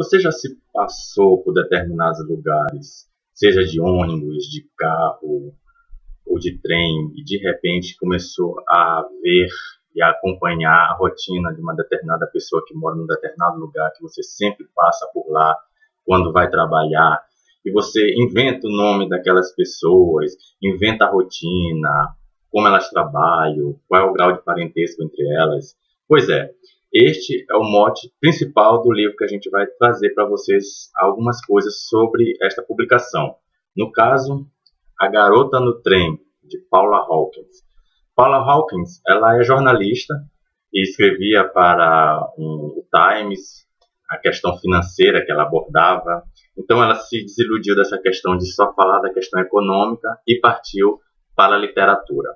Você já se passou por determinados lugares, seja de ônibus, de carro ou de trem, e de repente começou a ver e a acompanhar a rotina de uma determinada pessoa que mora num determinado lugar, que você sempre passa por lá quando vai trabalhar, e você inventa o nome daquelas pessoas, inventa a rotina, como elas trabalham, qual é o grau de parentesco entre elas. Pois é, este é o mote principal do livro que a gente vai trazer para vocês algumas coisas sobre esta publicação. No caso, A Garota no Trem, de Paula Hawkins. Paula Hawkins, ela é jornalista e escrevia para o Times a questão financeira que ela abordava. Então ela se desiludiu dessa questão de só falar da questão econômica e partiu para a literatura.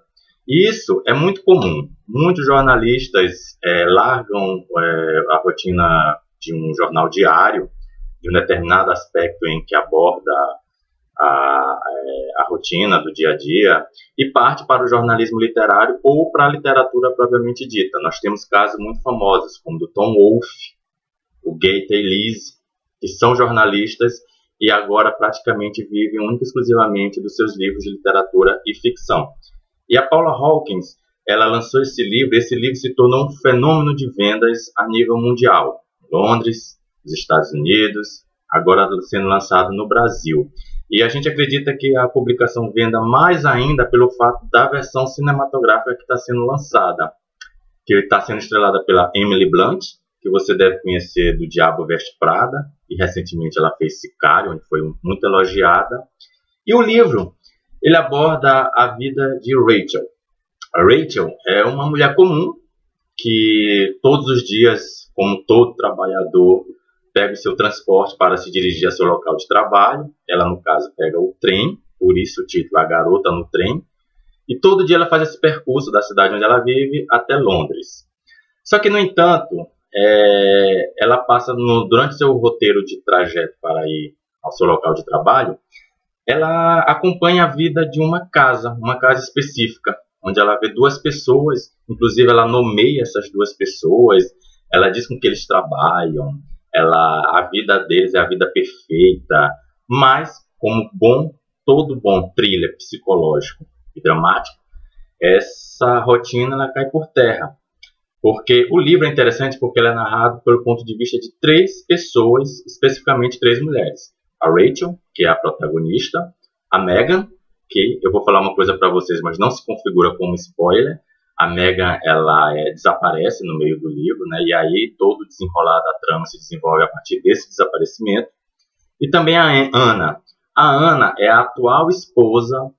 E isso é muito comum. Muitos jornalistas largam a rotina de um jornal diário, de um determinado aspecto em que aborda a rotina do dia a dia, e parte para o jornalismo literário ou para a literatura propriamente dita. Nós temos casos muito famosos, como do Tom Wolfe, o Gaither Lees, que são jornalistas e agora praticamente vivem única e exclusivamente dos seus livros de literatura e ficção. E a Paula Hawkins, ela lançou esse livro se tornou um fenômeno de vendas a nível mundial. Londres, os Estados Unidos, agora sendo lançado no Brasil. E a gente acredita que a publicação venda mais ainda pelo fato da versão cinematográfica que está sendo lançada, que está sendo estrelada pela Emily Blunt, que você deve conhecer do Diabo Veste Prada, e recentemente ela fez Sicário, onde foi muito elogiada. E o livro, ele aborda a vida de Rachel. A Rachel é uma mulher comum, que todos os dias, como todo trabalhador, pega o seu transporte para se dirigir ao seu local de trabalho. Ela, no caso, pega o trem, por isso o título A Garota no Trem. E todo dia ela faz esse percurso da cidade onde ela vive até Londres. Só que, no entanto, ela passa, durante seu roteiro de trajeto para ir ao seu local de trabalho, ela acompanha a vida de uma casa específica, onde ela vê duas pessoas, inclusive ela nomeia essas duas pessoas, ela diz com que eles trabalham, a vida deles é a vida perfeita, mas como todo bom thriller psicológico e dramático, essa rotina ela cai por terra. Porque o livro é interessante porque ele é narrado pelo ponto de vista de três pessoas, especificamente três mulheres. A Rachel, que é a protagonista, a Megan, que eu vou falar uma coisa para vocês, mas não se configura como spoiler. A Megan, ela desaparece no meio do livro, né? E aí todo o desenrolar da trama se desenvolve a partir desse desaparecimento. E também a Anna. A Anna é a atual esposa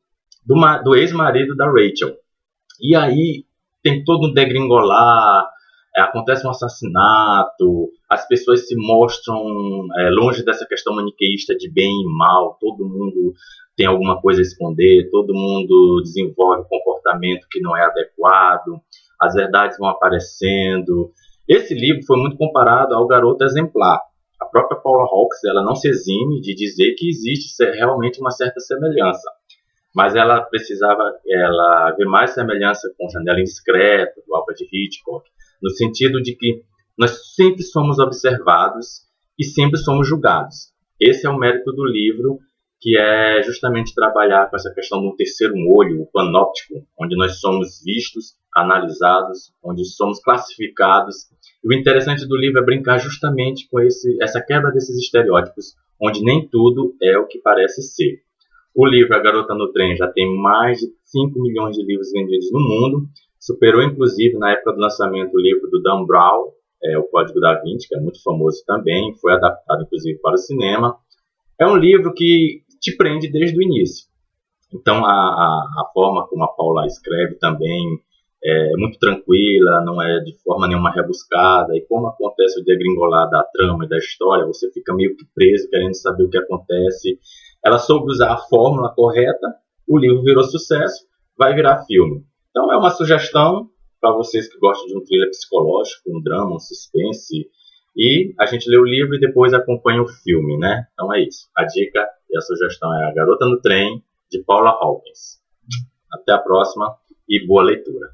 do ex-marido da Rachel. E aí tem todo um degringolar, acontece um assassinato, as pessoas se mostram longe dessa questão maniqueísta de bem e mal, todo mundo tem alguma coisa a esconder, todo mundo desenvolve um comportamento que não é adequado, as verdades vão aparecendo. Esse livro foi muito comparado ao Garota Exemplar. A própria Paula Hawkins, ela não se exime de dizer que existe realmente uma certa semelhança, mas ela precisava ver mais semelhança com Janela Indiscreta, do Alfred Hitchcock, no sentido de que nós sempre somos observados e sempre somos julgados. Esse é o mérito do livro, que é justamente trabalhar com essa questão do terceiro olho, o panóptico, onde nós somos vistos, analisados, onde somos classificados. E o interessante do livro é brincar justamente com essa quebra desses estereótipos, onde nem tudo é o que parece ser. O livro A Garota no Trem já tem mais de 5 milhões de livros vendidos no mundo, superou inclusive na época do lançamento o livro do Dan Brown, o Código da Vinci, que é muito famoso também, foi adaptado inclusive para o cinema. É um livro que te prende desde o início. Então a forma como a Paula escreve também é muito tranquila, não é de forma nenhuma rebuscada, e como acontece o degringolar da trama e da história, você fica meio que preso, querendo saber o que acontece. Ela soube usar a fórmula correta, o livro virou sucesso, vai virar filme. Então é uma sugestão para vocês que gostam de um thriller psicológico, um drama, um suspense, e a gente lê o livro e depois acompanha o filme, né? Então é isso. A dica e a sugestão é A Garota no Trem, de Paula Hawkins. Até a próxima e boa leitura.